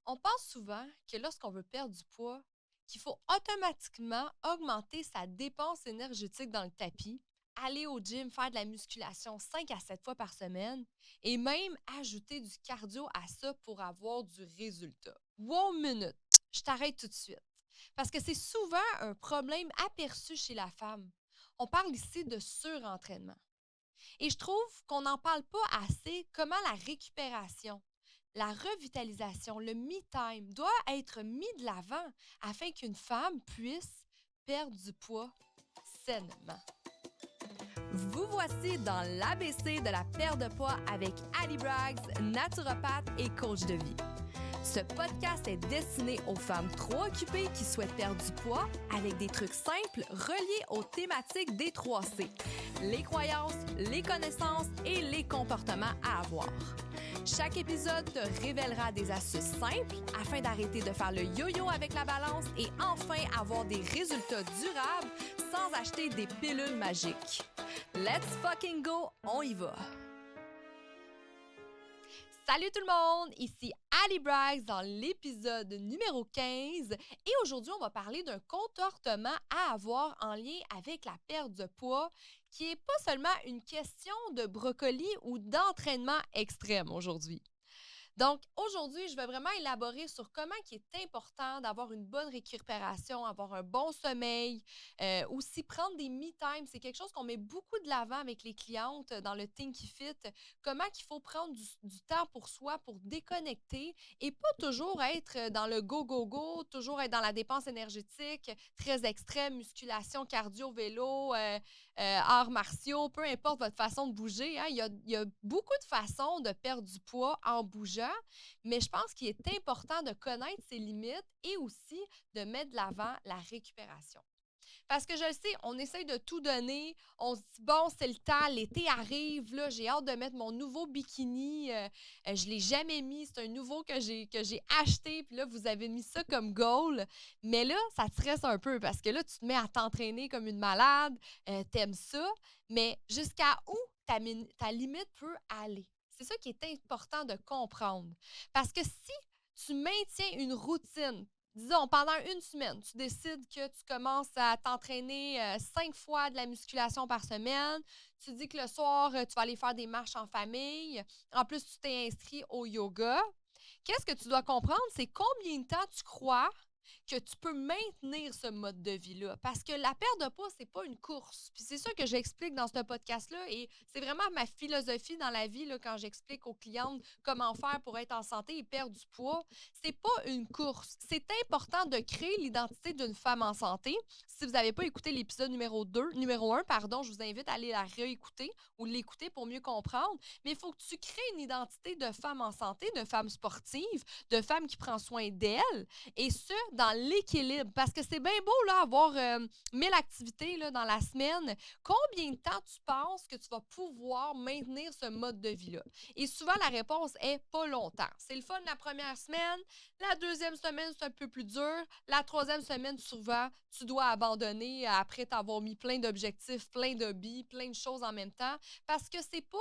On pense souvent que lorsqu'on veut perdre du poids, qu'il faut automatiquement augmenter sa dépense énergétique dans le tapis, aller au gym, faire de la musculation 5 à 7 fois par semaine et même ajouter du cardio à ça pour avoir du résultat. Wow, minute, je t'arrête tout de suite. Parce que c'est souvent un problème aperçu chez la femme. On parle ici de surentraînement. Et je trouve qu'on n'en parle pas assez comment la récupération, la revitalisation, le me time doit être mis de l'avant afin qu'une femme puisse perdre du poids sainement. Vous voici dans l'ABC de la perte de poids avec Ali Braggs, naturopathe et coach de vie. Ce podcast est destiné aux femmes trop occupées qui souhaitent perdre du poids avec des trucs simples reliés aux thématiques des 3C, les croyances, les connaissances et les comportements à avoir. Chaque épisode te révélera des astuces simples afin d'arrêter de faire le yo-yo avec la balance et enfin avoir des résultats durables sans acheter des pilules magiques. Let's fucking go, on y va! Salut tout le monde, ici Ali Braggs dans l'épisode numéro 15 et aujourd'hui on va parler d'un comportement à avoir en lien avec la perte de poids qui n'est pas seulement une question de brocoli ou d'entraînement extrême aujourd'hui. Donc, aujourd'hui, je vais vraiment élaborer sur comment il est important d'avoir une bonne récupération, avoir un bon sommeil, aussi prendre des me time. C'est quelque chose qu'on met beaucoup de l'avant avec les clientes dans le Thinky Fit. Comment qu'il faut prendre du temps pour soi, pour déconnecter et pas toujours être dans le go-go-go, toujours être dans la dépense énergétique, très extrême, musculation, cardio, vélo, arts martiaux, peu importe votre façon de bouger. Hein, il y a beaucoup de façons de perdre du poids en bougeant, mais je pense qu'il est important de connaître ses limites et aussi de mettre de l'avant la récupération. Parce que je le sais, on essaye de tout donner. On se dit, bon, c'est le temps, l'été arrive, là, j'ai hâte de mettre mon nouveau bikini. Je ne l'ai jamais mis, c'est un nouveau que j'ai acheté. Puis là, vous avez mis ça comme goal. Mais là, ça te stresse un peu parce que là, tu te mets à t'entraîner comme une malade. T'aimes ça. Mais jusqu'à où ta limite peut aller? C'est ça qui est important de comprendre. Parce que si tu maintiens une routine, disons, pendant une semaine, tu décides que tu commences à t'entraîner 5 fois de la musculation par semaine. Tu dis que le soir, tu vas aller faire des marches en famille. En plus, tu t'es inscrit au yoga. Qu'est-ce que tu dois comprendre? C'est combien de temps tu crois que tu peux maintenir ce mode de vie-là. Parce que la perte de poids, c'est pas une course. Puis c'est ça que j'explique dans ce podcast-là. Et c'est vraiment ma philosophie dans la vie là, quand j'explique aux clientes comment faire pour être en santé et perdre du poids. C'est pas une course. C'est important de créer l'identité d'une femme en santé. Si vous n'avez pas écouté l'épisode numéro 1, pardon, je vous invite à aller la réécouter ou l'écouter pour mieux comprendre. Mais il faut que tu crées une identité de femme en santé, de femme sportive, de femme qui prend soin d'elle. Et ce, dans l'équilibre. Parce que c'est bien beau là, avoir 1000 activités là, dans la semaine. Combien de temps tu penses que tu vas pouvoir maintenir ce mode de vie-là? Et souvent, la réponse est pas longtemps. C'est le fun la première semaine. La deuxième semaine, c'est un peu plus dur. La troisième semaine, souvent, tu dois abandonner après t'avoir mis plein d'objectifs, plein d'hobbies, plein de choses en même temps. Parce que c'est pas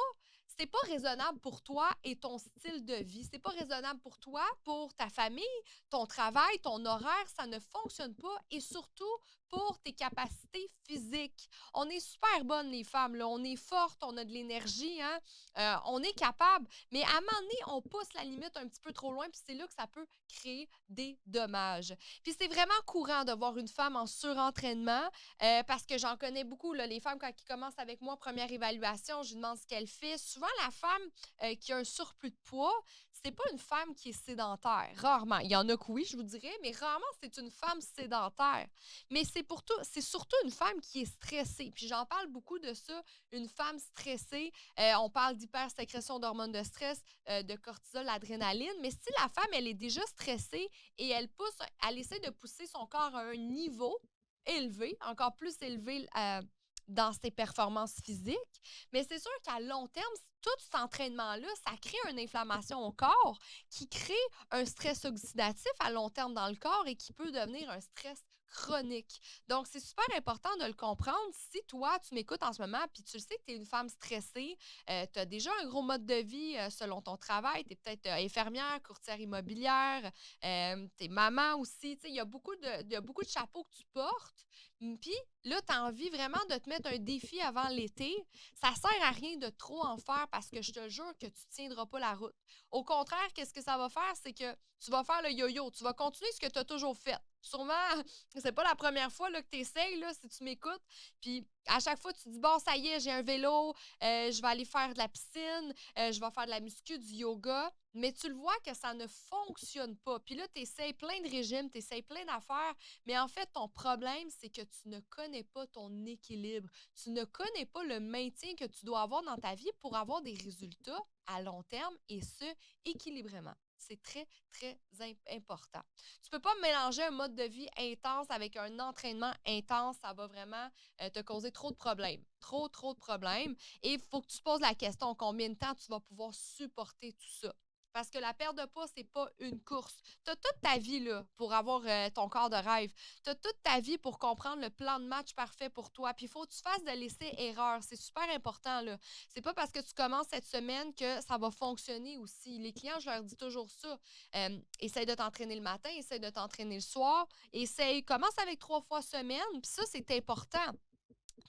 raisonnable pour toi et ton style de vie. C'est pas raisonnable pour toi, pour ta famille, ton travail, ton horaire, ça ne fonctionne pas. Et surtout, pour tes capacités physiques. On est super bonnes, les femmes. Là. On est fortes, on a de l'énergie, hein? On est capable. Mais à un moment donné, on pousse la limite un petit peu trop loin, puis c'est là que ça peut créer des dommages. Puis c'est vraiment courant de voir une femme en surentraînement parce que j'en connais beaucoup. Là, les femmes, quand ils commencent avec moi, première évaluation, je lui demande ce qu'elle fait. Souvent, la femme qui a un surplus de poids, c'est pas une femme qui est sédentaire. Rarement. Il y en a que oui, je vous dirais, mais rarement, c'est une femme sédentaire. Mais c'est surtout une femme qui est stressée. Puis j'en parle beaucoup de ça, une femme stressée. On parle d'hypersécrétion d'hormones de stress, de cortisol, d'adrénaline. Mais si la femme, elle est déjà stressée et elle essaie de pousser son corps à un niveau élevé, encore plus élevé dans ses performances physiques. Mais c'est sûr qu'à long terme, tout cet entraînement-là, ça crée une inflammation au corps qui crée un stress oxydatif à long terme dans le corps et qui peut devenir un stress chronique. Donc, c'est super important de le comprendre. Si toi, tu m'écoutes en ce moment, puis tu le sais que tu es une femme stressée, tu as déjà un gros mode de vie selon ton travail, tu es peut-être infirmière, courtière immobilière, tu es maman aussi, tu sais, il y a beaucoup de chapeaux que tu portes. Puis là, tu as envie vraiment de te mettre un défi avant l'été. Ça sert à rien de trop en faire parce que je te jure que tu ne tiendras pas la route. Au contraire, qu'est-ce que ça va faire? C'est que tu vas faire le yo-yo. Tu vas continuer ce que tu as toujours fait. Sûrement, c'est pas la première fois là, que tu essayes, là, si tu m'écoutes. Puis à chaque fois, tu te dis, bon, ça y est, j'ai un vélo, je vais aller faire de la piscine, je vais faire de la muscu, du yoga. Mais tu le vois que ça ne fonctionne pas. Puis là, tu essayes plein de régimes, tu essayes plein d'affaires. Mais en fait, ton problème, c'est que tu ne connais pas ton équilibre. Tu ne connais pas le maintien que tu dois avoir dans ta vie pour avoir des résultats à long terme et ce, équilibrément. C'est très, très important. Tu peux pas mélanger un mode de vie intense avec un entraînement intense. Ça va vraiment te causer trop de problèmes. Trop, trop de problèmes. Et il faut que tu te poses la question combien de temps tu vas pouvoir supporter tout ça. Parce que la perte de poids, c'est pas une course. Tu as toute ta vie là, pour avoir ton corps de rêve. Tu as toute ta vie pour comprendre le plan de match parfait pour toi. Puis il faut que tu fasses de l'essai-erreur. C'est super important. Là. C'est pas parce que tu commences cette semaine que ça va fonctionner aussi. Les clients, je leur dis toujours ça. Essaye de t'entraîner le matin, essaye de t'entraîner le soir. Commence avec 3 fois semaine. Puis ça, c'est important.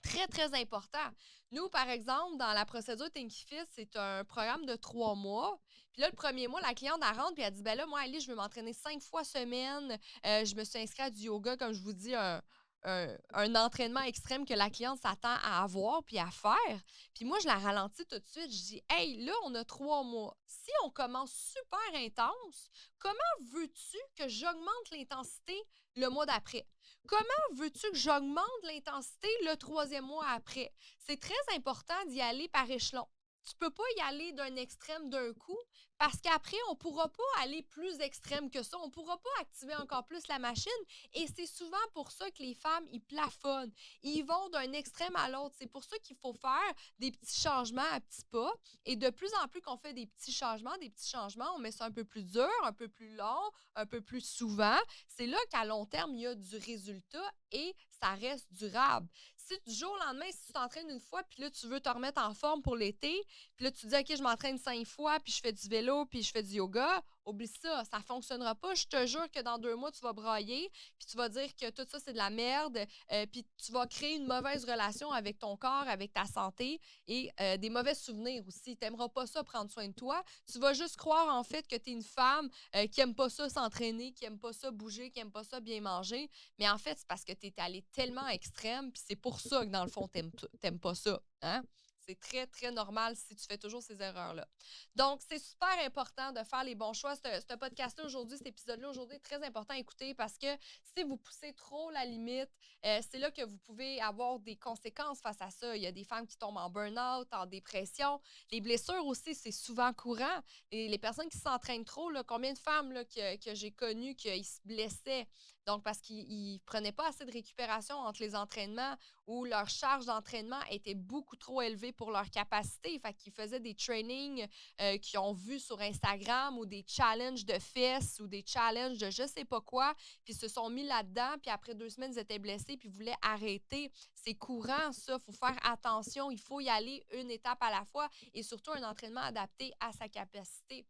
Très, très important. Nous, par exemple, dans la procédure Thinky Fit, c'est un programme de 3 mois. Puis là, le premier mois, la cliente, elle rentre puis elle dit, ben là, moi, Ali, je veux m'entraîner 5 fois semaine. Je me suis inscrite à du yoga, comme je vous dis, un entraînement extrême que la cliente s'attend à avoir puis à faire. Puis moi, je la ralentis tout de suite. Je dis, hey, là, on a 3 mois. Si on commence super intense, comment veux-tu que j'augmente l'intensité le mois d'après? Comment veux-tu que j'augmente l'intensité le troisième mois après? C'est très important d'y aller par échelon. Tu peux pas y aller d'un extrême d'un coup parce qu'après, on pourra pas aller plus extrême que ça. On pourra pas activer encore plus la machine. Et c'est souvent pour ça que les femmes, ils plafonnent. Ils vont d'un extrême à l'autre. C'est pour ça qu'il faut faire des petits changements à petits pas. Et de plus en plus qu'on fait des petits changements, on met ça un peu plus dur, un peu plus long, un peu plus souvent. C'est là qu'à long terme, il y a du résultat et ça reste durable. Si du jour au lendemain, si tu t'entraînes une fois, puis là, tu veux te remettre en forme pour l'été, puis là, tu dis, OK, je m'entraîne 5 fois, puis je fais du vélo, puis je fais du yoga, oublie ça, ça ne fonctionnera pas. Je te jure que dans 2 mois, tu vas brailler, puis tu vas dire que tout ça, c'est de la merde, puis tu vas créer une mauvaise relation avec ton corps, avec ta santé et des mauvais souvenirs aussi. Tu n'aimeras pas ça prendre soin de toi. Tu vas juste croire, en fait, que tu es une femme qui n'aime pas ça s'entraîner, qui n'aime pas ça bouger, qui n'aime pas ça bien manger. Mais en fait, c'est parce que tu es allé tellement extrême, puis c'est pour ça que, dans le fond, tu n'aimes pas ça. Hein? C'est très, très normal si tu fais toujours ces erreurs-là. Donc, c'est super important de faire les bons choix. Ce podcast-là aujourd'hui, cet épisode-là aujourd'hui est très important à écouter parce que si vous poussez trop la limite, c'est là que vous pouvez avoir des conséquences face à ça. Il y a des femmes qui tombent en burn-out, en dépression. Les blessures aussi, c'est souvent courant. Et les personnes qui s'entraînent trop, là, combien de femmes là, que j'ai connues qui se blessaient? Donc, parce qu'ils ne prenaient pas assez de récupération entre les entraînements ou leur charge d'entraînement était beaucoup trop élevée pour leur capacité. Fait qu'ils faisaient des trainings qu'ils ont vus sur Instagram ou des challenges de fesses ou des challenges de je sais pas quoi, puis ils se sont mis là-dedans, puis après 2 semaines, ils étaient blessés, puis ils voulaient arrêter. C'est courant, ça. Il faut faire attention. Il faut y aller une étape à la fois et surtout un entraînement adapté à sa capacité.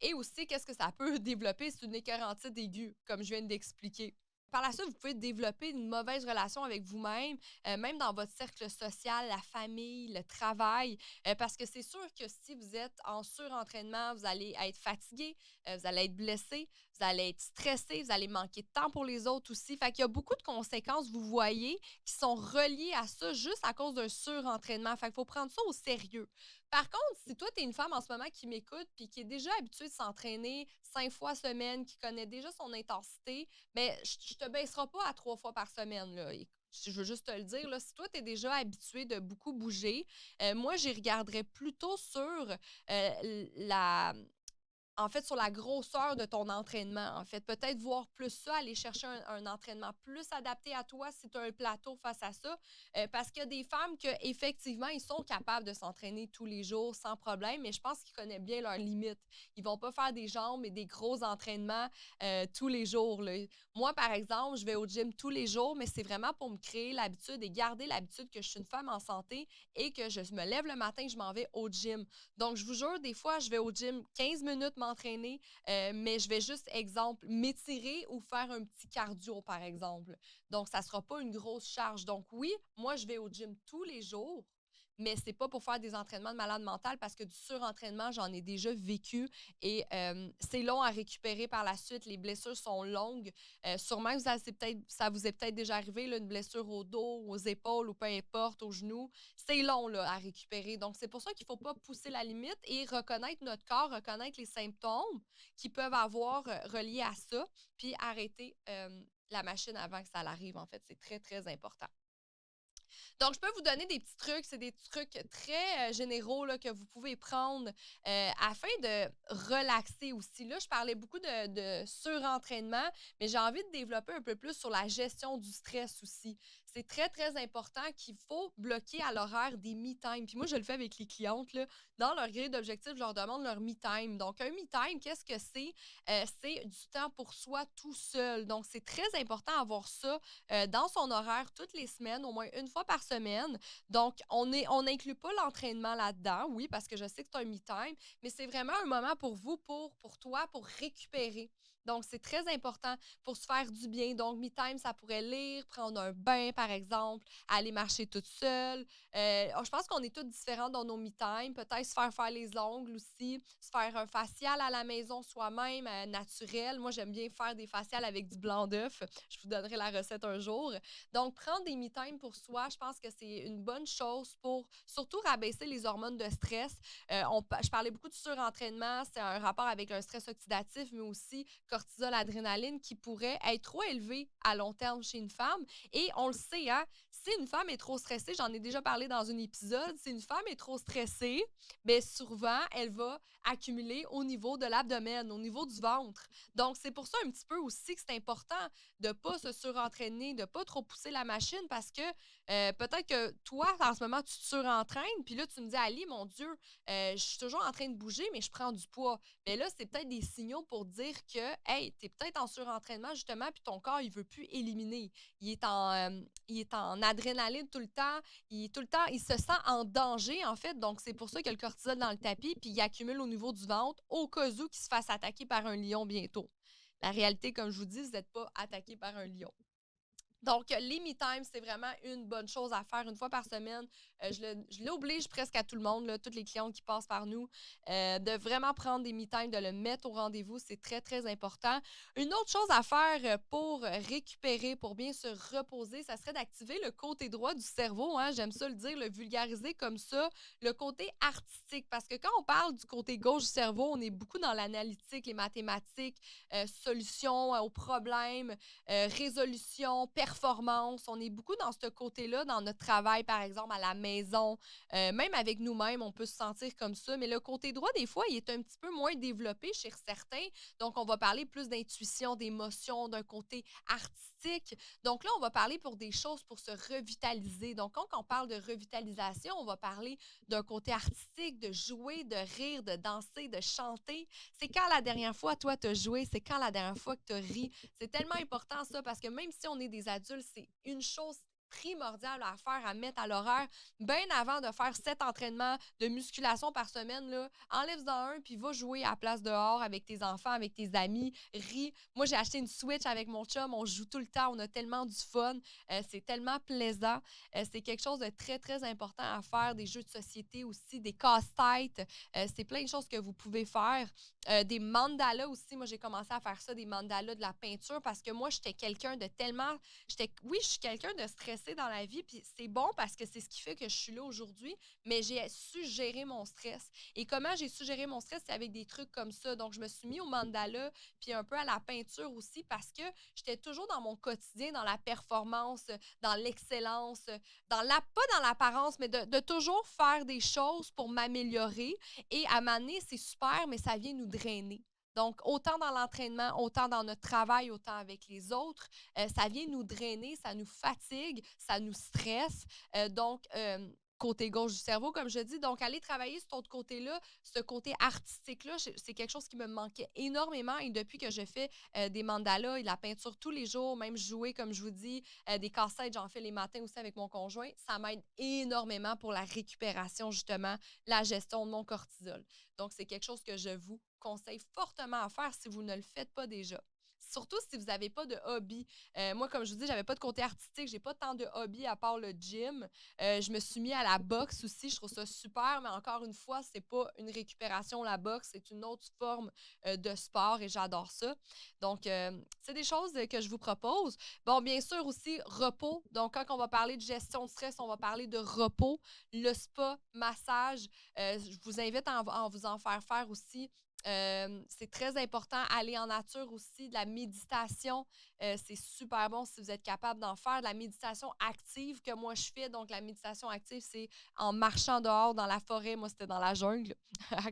Et aussi, qu'est-ce que ça peut développer? C'est une écœurantite aiguë, comme je viens d'expliquer. Par la suite, vous pouvez développer une mauvaise relation avec vous-même, même dans votre cercle social, la famille, le travail, parce que c'est sûr que si vous êtes en surentraînement, vous allez être fatigué, vous allez être blessé, vous allez être stressé, vous allez manquer de temps pour les autres aussi. Fait qu'il y a beaucoup de conséquences, vous voyez, qui sont reliées à ça juste à cause d'un surentraînement. Fait qu'il faut prendre ça au sérieux. Par contre, si toi, tu es une femme en ce moment qui m'écoute puis qui est déjà habituée de s'entraîner 5 fois semaine, qui connaît déjà son intensité, mais je te baisserai pas à 3 fois par semaine. Là. Je veux juste te le dire. Là, si toi, tu es déjà habitué de beaucoup bouger, moi, j'y regarderais plutôt sur la, en fait, sur la grosseur de ton entraînement, en fait. Peut-être voir plus ça, aller chercher un entraînement plus adapté à toi si tu as un plateau face à ça. Parce qu'il y a des femmes que effectivement ils sont capables de s'entraîner tous les jours sans problème, mais je pense qu'ils connaissent bien leurs limites. Ils vont pas faire des jambes et des gros entraînements tous les jours, là. Moi, par exemple, je vais au gym tous les jours, mais c'est vraiment pour me créer l'habitude et garder l'habitude que je suis une femme en santé et que je me lève le matin, je m'en vais au gym. Donc, je vous jure, des fois, je vais au gym 15 minutes m'entraîner, mais je vais juste, exemple, m'étirer ou faire un petit cardio, par exemple. Donc, ça ne sera pas une grosse charge. Donc, oui, moi, je vais au gym tous les jours, mais c'est pas pour faire des entraînements de malade mental parce que du surentraînement, j'en ai déjà vécu et c'est long à récupérer par la suite. Les blessures sont longues. Sûrement que ça vous est peut-être déjà arrivé, là, une blessure au dos, aux épaules ou peu importe, aux genoux. C'est long là, à récupérer. Donc, c'est pour ça qu'il ne faut pas pousser la limite et reconnaître notre corps, reconnaître les symptômes qui peuvent avoir reliés à ça, puis arrêter la machine avant que ça l'arrive. En fait, c'est très, très important. Donc, je peux vous donner des petits trucs. C'est des trucs très généraux là, que vous pouvez prendre afin de relaxer aussi. Là, je parlais beaucoup de surentraînement, mais j'ai envie de développer un peu plus sur la gestion du stress aussi. C'est très, très important qu'il faut bloquer à l'horaire des me-time. Puis moi, je le fais avec les clientes. Là. Dans leur grille d'objectifs, je leur demande leur me-time. Donc, un me-time, qu'est-ce que c'est? C'est du temps pour soi tout seul. Donc, c'est très important d'avoir ça dans son horaire toutes les semaines, au moins une fois par semaine. Donc, on n'inclut pas l'entraînement là-dedans, oui, parce que je sais que c'est un me-time, mais c'est vraiment un moment pour vous, pour toi, pour récupérer. Donc, c'est très important pour se faire du bien. Donc, me-time, ça pourrait lire, prendre un bain, par exemple, aller marcher toute seule. Je pense qu'on est tous différents dans nos me-time. Peut-être se faire les ongles aussi, se faire un facial à la maison soi-même, naturel. Moi, j'aime bien faire des faciales avec du blanc d'œuf. Je vous donnerai la recette un jour. Donc, prendre des me-time pour soi, je pense que c'est une bonne chose pour surtout rabaisser les hormones de stress. Je parlais beaucoup de surentraînement, c'est un rapport avec un stress oxydatif, mais aussi cortisol, adrénaline qui pourrait être trop élevé à long terme chez une femme. Et on le sait, hein, si une femme est trop stressée, j'en ai déjà parlé dans un épisode, si une femme est trop stressée, bien souvent, elle va accumuler au niveau de l'abdomen, au niveau du ventre. Donc, c'est pour ça un petit peu aussi que c'est important de ne pas se surentraîner, de ne pas trop pousser la machine parce que peut-être que toi, en ce moment, tu te surentraînes, puis là, tu me dis, Ali, mon Dieu, je suis toujours en train de bouger, mais je prends du poids. Mais là, c'est peut-être des signaux pour dire que, hey, tu es peut-être en surentraînement, justement, puis ton corps, il ne veut plus éliminer. Il est en adrénaline tout le temps. Tout le temps, il se sent en danger, en fait. Donc, c'est pour ça qu'il y a le cortisol dans le tapis, puis il accumule au niveau du ventre, au cas où qu'il se fasse attaquer par un lion bientôt. La réalité, comme je vous dis, vous n'êtes pas attaqué par un lion. Donc, les me time, c'est vraiment une bonne chose à faire une fois par semaine. Je l'oblige presque à tout le monde, là, toutes les clientes qui passent par nous, de vraiment prendre des me time, de le mettre au rendez-vous. C'est très, très important. Une autre chose à faire pour récupérer, pour bien se reposer, ça serait d'activer le côté droit du cerveau. Hein, j'aime ça le dire, le vulgariser comme ça, le côté artistique. Parce que quand on parle du côté gauche du cerveau, on est beaucoup dans l'analytique, les mathématiques, solutions aux problèmes, résolution, performance. On est beaucoup dans ce côté-là, dans notre travail, par exemple, à la maison. Même avec nous-mêmes, on peut se sentir comme ça. Mais le côté droit, des fois, il est un petit peu moins développé chez certains. Donc, on va parler plus d'intuition, d'émotion, d'un côté artistique. Donc là, on va parler pour des choses pour se revitaliser. Donc, quand on parle de revitalisation, on va parler d'un côté artistique, de jouer, de rire, de danser, de chanter. C'est quand la dernière fois, toi, tu as joué, c'est quand la dernière fois que tu as ri. C'est tellement important ça parce que même si on est des adultes, c'est une chose primordiale à faire, à mettre à l'horaire, bien avant de faire 7 entraînements de musculation par semaine, là, enlève-en un, puis va jouer à la place dehors avec tes enfants, avec tes amis, ris. Moi, j'ai acheté une Switch avec mon chum, on joue tout le temps, on a tellement du fun, c'est tellement plaisant. C'est quelque chose de très, très important à faire, des jeux de société aussi, des casse-têtes, c'est plein de choses que vous pouvez faire. Des mandalas aussi. Moi, j'ai commencé à faire ça, des mandalas, de la peinture, parce que moi, j'étais quelqu'un de tellement. Oui, je suis quelqu'un de stressé, stressée dans la vie, puis c'est bon parce que c'est ce qui fait que je suis là aujourd'hui, mais j'ai su gérer mon stress. Et comment j'ai su gérer mon stress? C'est avec des trucs comme ça. Donc, je me suis mis au mandala, puis un peu à la peinture aussi, parce que j'étais toujours dans mon quotidien, dans la performance, dans l'excellence, pas dans l'apparence, mais de toujours faire des choses pour m'améliorer. Et à un moment donné, c'est super, mais ça vient nous drainer. Donc, autant dans l'entraînement, autant dans notre travail, autant avec les autres, ça vient nous drainer, ça nous fatigue, ça nous stresse. Côté gauche du cerveau, comme je dis. Donc, aller travailler sur ton côté-là, ce côté artistique-là, c'est quelque chose qui me manquait énormément. Et depuis que je fais des mandalas et de la peinture tous les jours, même jouer, comme je vous dis, des cassettes, j'en fais les matins aussi avec mon conjoint, ça m'aide énormément pour la récupération, justement, la gestion de mon cortisol. Donc, c'est quelque chose que je vous conseille fortement à faire si vous ne le faites pas déjà. Surtout si vous n'avez pas de hobby. Moi, comme je vous dis, j'avais pas de côté artistique, j'ai pas tant de hobby à part le gym. Je me suis mis à la boxe aussi, je trouve ça super, mais encore une fois, c'est pas une récupération, la boxe, c'est une autre forme de sport et j'adore ça. Donc, c'est des choses que je vous propose. Bon, bien sûr aussi, repos. Donc, quand on va parler de gestion de stress, on va parler de repos, le spa, massage. Je vous invite à vous en faire aussi. C'est très important. Aller en nature aussi, de la méditation, c'est super bon si vous êtes capable d'en faire. De la méditation active que moi je fais. Donc, la méditation active, c'est en marchant dehors dans la forêt. Moi, c'était dans la jungle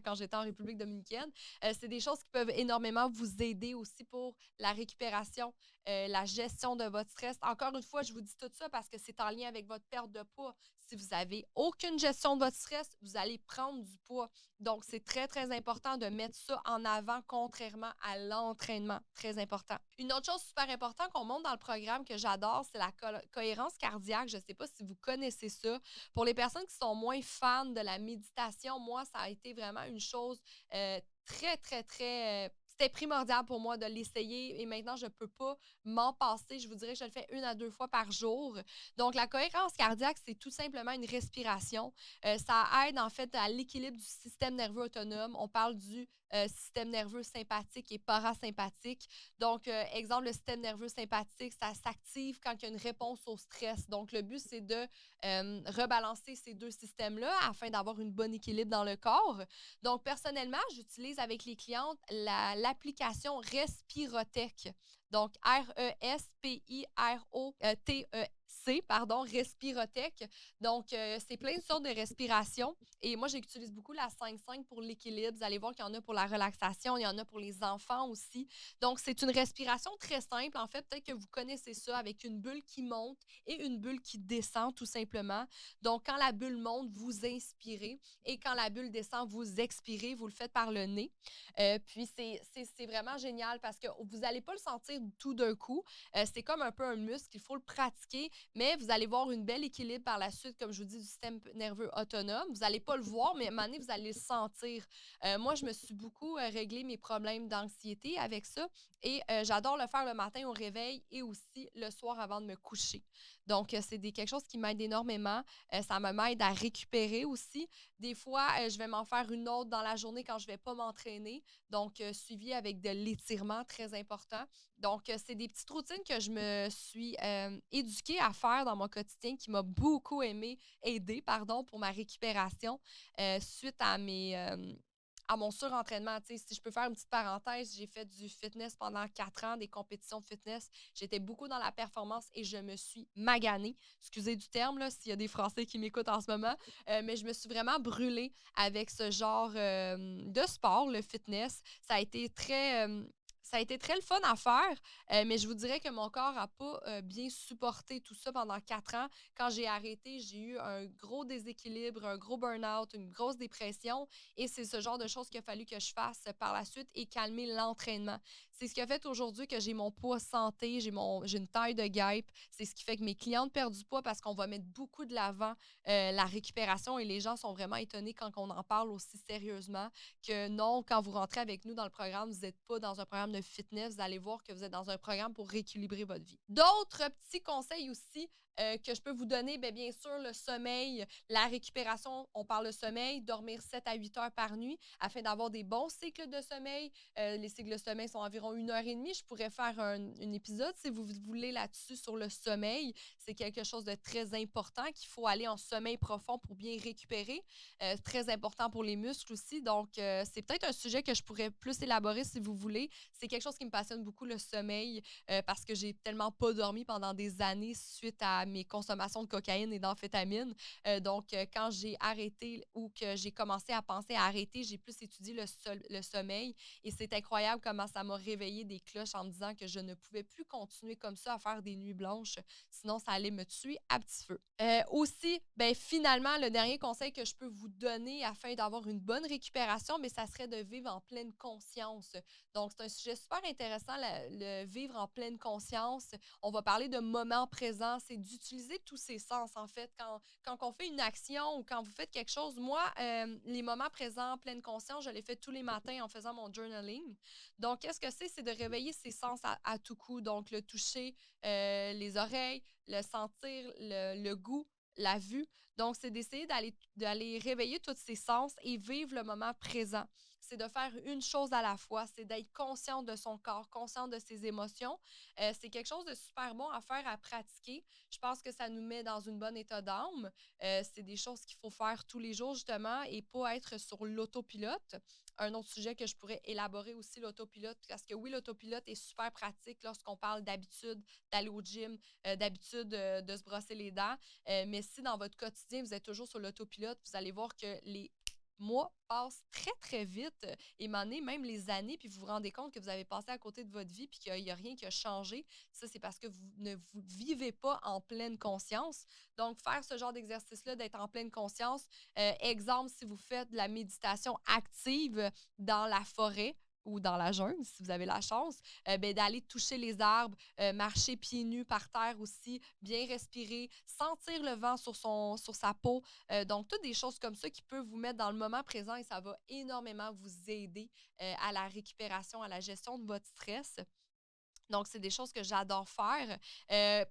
quand j'étais en République dominicaine. C'est des choses qui peuvent énormément vous aider aussi pour la récupération, la gestion de votre stress. Encore une fois, je vous dis tout ça parce que c'est en lien avec votre perte de poids. Si vous n'avez aucune gestion de votre stress, vous allez prendre du poids. Donc, c'est très, très important de mettre ça en avant, contrairement à l'entraînement. Très important. Une autre chose super importante qu'on montre dans le programme que j'adore, c'est la cohérence cardiaque. Je ne sais pas si vous connaissez ça. Pour les personnes qui sont moins fans de la méditation, moi, ça a été vraiment une chose très, très, très c'était primordial pour moi de l'essayer et maintenant, je ne peux pas m'en passer. Je vous dirais que je le fais 1 à 2 fois par jour. Donc, la cohérence cardiaque, c'est tout simplement une respiration. Ça aide en fait à l'équilibre du système nerveux autonome. On parle du système nerveux sympathique et parasympathique. Donc, exemple, le système nerveux sympathique, ça s'active quand il y a une réponse au stress. Donc, le but, c'est de rebalancer ces deux systèmes-là afin d'avoir un bon équilibre dans le corps. Donc, personnellement, j'utilise avec les clientes l'application Respirotech. Donc, Respirotec, pardon, Respirotech. Donc, c'est plein de sortes de respiration. Et moi, j'utilise beaucoup la 5-5 pour l'équilibre. Vous allez voir qu'il y en a pour la relaxation, il y en a pour les enfants aussi. Donc, c'est une respiration très simple. En fait, peut-être que vous connaissez ça avec une bulle qui monte et une bulle qui descend, tout simplement. Donc, quand la bulle monte, vous inspirez et quand la bulle descend, vous expirez. Vous le faites par le nez. Puis, c'est vraiment génial parce que vous n'allez pas le sentir tout d'un coup. C'est comme un peu un muscle, il faut le pratiquer, mais vous allez voir une belle équilibre par la suite, comme je vous dis, du système nerveux autonome. Vous n'allez pas le voir, mais à un moment donné, vous allez le sentir. Moi, je me suis beaucoup réglé mes problèmes d'anxiété avec ça et j'adore le faire le matin au réveil et aussi le soir avant de me coucher. Donc, c'est quelque chose qui m'aide énormément. Ça m'aide à récupérer aussi. Des fois, je vais m'en faire une autre dans la journée quand je ne vais pas m'entraîner. Donc, suivi avec de l'étirement, très important. Donc, c'est des petites routines que je me suis éduquée à faire dans mon quotidien qui m'a beaucoup aidé, pardon, pour ma récupération suite à mon surentraînement. Tu sais, si je peux faire une petite parenthèse, j'ai fait du fitness pendant 4 ans, des compétitions de fitness. J'étais beaucoup dans la performance et je me suis maganée. Excusez du terme, là, s'il y a des Français qui m'écoutent en ce moment. Mais je me suis vraiment brûlée avec ce genre de sport, le fitness. Ça a été très le fun à faire, mais je vous dirais que mon corps n'a pas bien supporté tout ça pendant 4 ans. Quand j'ai arrêté, j'ai eu un gros déséquilibre, un gros burn-out, une grosse dépression. Et c'est ce genre de choses qu'il a fallu que je fasse par la suite et calmer l'entraînement. C'est ce qui a fait aujourd'hui que j'ai mon poids santé, j'ai une taille de guêpe. C'est ce qui fait que mes clientes perdent du poids parce qu'on va mettre beaucoup de l'avant la récupération et les gens sont vraiment étonnés quand on en parle aussi sérieusement que non, quand vous rentrez avec nous dans le programme, vous n'êtes pas dans un programme de fitness, vous allez voir que vous êtes dans un programme pour rééquilibrer votre vie. D'autres petits conseils aussi que je peux vous donner, bien sûr, le sommeil, la récupération, on parle de sommeil, dormir 7 à 8 heures par nuit afin d'avoir des bons cycles de sommeil. Les cycles de sommeil sont environ environ 1 heure et demie. Je pourrais faire un épisode si vous voulez là-dessus sur le sommeil. C'est quelque chose de très important qu'il faut aller en sommeil profond pour bien récupérer. Très important pour les muscles aussi. Donc, c'est peut-être un sujet que je pourrais plus élaborer si vous voulez. C'est quelque chose qui me passionne beaucoup, le sommeil, parce que j'ai tellement pas dormi pendant des années suite à mes consommations de cocaïne et d'amphétamines. Donc, quand j'ai arrêté ou que j'ai commencé à penser à arrêter, j'ai plus étudié le sommeil et c'est incroyable comment ça m'a réveillé des cloches en me disant que je ne pouvais plus continuer comme ça à faire des nuits blanches, sinon ça allait me tuer à petit feu. Aussi, ben finalement, le dernier conseil que je peux vous donner afin d'avoir une bonne récupération, mais ça serait de vivre en pleine conscience. Donc, c'est un sujet super intéressant, le vivre en pleine conscience. On va parler de moment présent, c'est d'utiliser tous ses sens, en fait. Quand on fait une action ou quand vous faites quelque chose, moi, les moments présents, pleine conscience, je les fais tous les matins en faisant mon journaling. Donc, qu'est-ce que c'est? C'est de réveiller ses sens à tout coup. Donc, le toucher, les oreilles, le sentir, le goût, la vue. Donc, c'est d'essayer d'aller réveiller tous ces sens et vivre le moment présent. C'est de faire une chose à la fois, c'est d'être consciente de son corps, consciente de ses émotions. C'est quelque chose de super bon à faire, à pratiquer. Je pense que ça nous met dans une bonne état d'âme. C'est des choses qu'il faut faire tous les jours, justement, et pas être sur l'autopilote. Un autre sujet que je pourrais élaborer aussi, l'autopilote, parce que oui, l'autopilote est super pratique lorsqu'on parle d'habitude d'aller au gym, d'habitude de se brosser les dents. Mais si dans votre quotidien, vous êtes toujours sur l'autopilote, vous allez voir que les mois passent très, très vite et même les années, puis vous vous rendez compte que vous avez passé à côté de votre vie puis qu'il n'y a rien qui a changé. Ça, c'est parce que vous ne vous vivez pas en pleine conscience. Donc, faire ce genre d'exercice-là, d'être en pleine conscience, exemple, si vous faites de la méditation active dans la forêt, ou dans la jungle, si vous avez la chance, ben, d'aller toucher les arbres, marcher pieds nus par terre aussi, bien respirer, sentir le vent sur sa peau. Donc, toutes des choses comme ça qui peuvent vous mettre dans le moment présent et ça va énormément vous aider à la récupération, à la gestion de votre stress. Donc, c'est des choses que j'adore faire.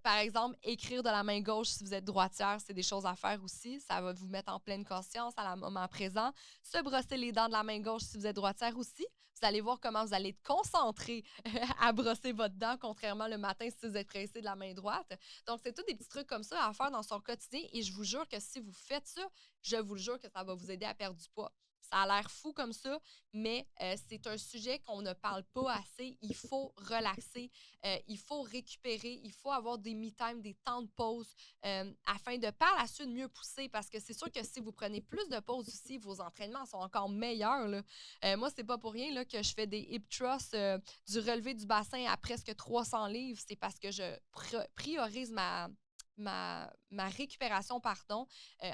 Par exemple, écrire de la main gauche si vous êtes droitière, c'est des choses à faire aussi. Ça va vous mettre en pleine conscience à la moment présent. Se brosser les dents de la main gauche si vous êtes droitière aussi. Vous allez voir comment vous allez être concentré à brosser votre dent, contrairement le matin si vous êtes pressé de la main droite. Donc, c'est tous des petits trucs comme ça à faire dans son quotidien. Et je vous jure que si vous faites ça, je vous le jure que ça va vous aider à perdre du poids. Ça a l'air fou comme ça, mais c'est un sujet qu'on ne parle pas assez. Il faut relaxer, il faut récupérer, il faut avoir des me-time, des temps de pause afin de par la suite mieux pousser parce que c'est sûr que si vous prenez plus de pauses aussi, vos entraînements sont encore meilleurs, là. Moi, c'est pas pour rien là, que je fais des hip thrusts, du relevé du bassin à presque 300 livres. C'est parce que je priorise ma récupération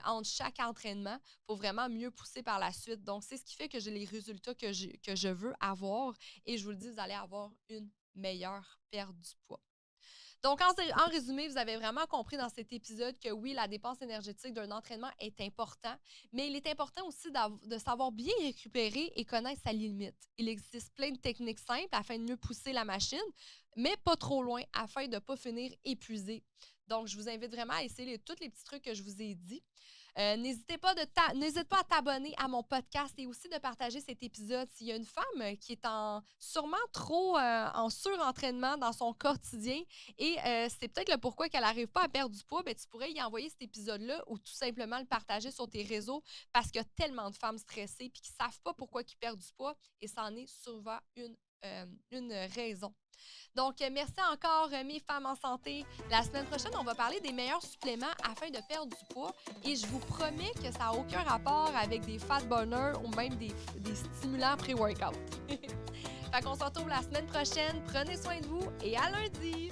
entre chaque entraînement pour vraiment mieux pousser par la suite. Donc, c'est ce qui fait que j'ai les résultats que je veux avoir et je vous le dis, vous allez avoir une meilleure perte du poids. Donc, en résumé, vous avez vraiment compris dans cet épisode que oui, la dépense énergétique d'un entraînement est important, mais il est important aussi de savoir bien récupérer et connaître sa limite. Il existe plein de techniques simples afin de mieux pousser la machine, mais pas trop loin afin de ne pas finir épuisé. Donc, je vous invite vraiment à essayer tous les petits trucs que je vous ai dit. N'hésite pas à t'abonner à mon podcast et aussi de partager cet épisode. S'il y a une femme qui est sûrement trop en surentraînement dans son quotidien et c'est peut-être le pourquoi qu'elle n'arrive pas à perdre du poids, ben, tu pourrais y envoyer cet épisode-là ou tout simplement le partager sur tes réseaux parce qu'il y a tellement de femmes stressées et qui ne savent pas pourquoi ils perdent du poids et ça en est souvent une raison. Donc, merci encore, mes femmes en santé. La semaine prochaine, on va parler des meilleurs suppléments afin de perdre du poids. Et je vous promets que ça n'a aucun rapport avec des fat burners ou même des stimulants pré-workout. Fait qu'on se retrouve la semaine prochaine. Prenez soin de vous et à lundi!